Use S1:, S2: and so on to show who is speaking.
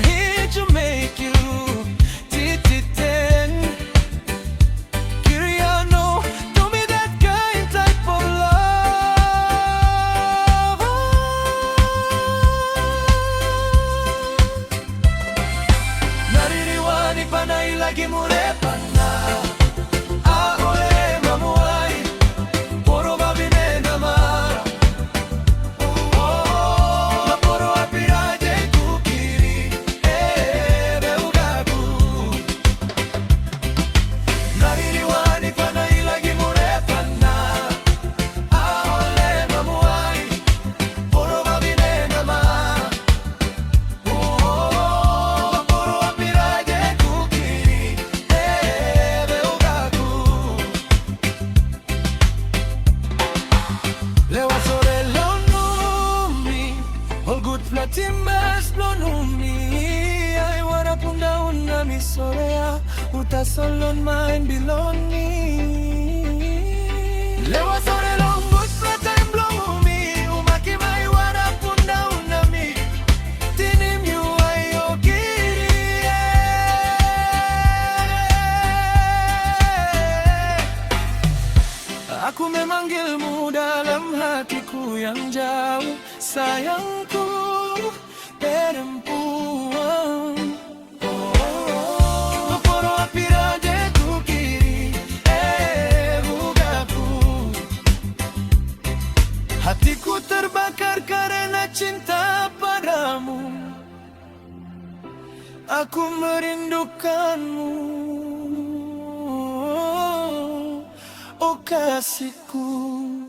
S1: here to make you tititen. Kiriano, do me that kind type of love. Naririwani pa na ilagi mo repan na. Aole mamuhay, poro vavine namara. Poro apiraje kukiri, beugaku. Naririwani pa na ilagi mo repan na. Aole mamuhay, poro vavine namara. Poro apiraje kukiri, beugaku. Lewa sore lonumi, all good flatimas lonumi. I wanna punda una mi sorea, uta solon mine biloni. Lewa sore long good flatim lonumi, umaki mai wanna punda una mi. Tinim you ayo kiri. Aku memanggilmu dalam hatiku yang jauh, sayangku perempuan. Poro apiraje kukiri, bugaku. Hatiku terbakar karena cinta padamu. Aku merindukanmu, oh kasihku.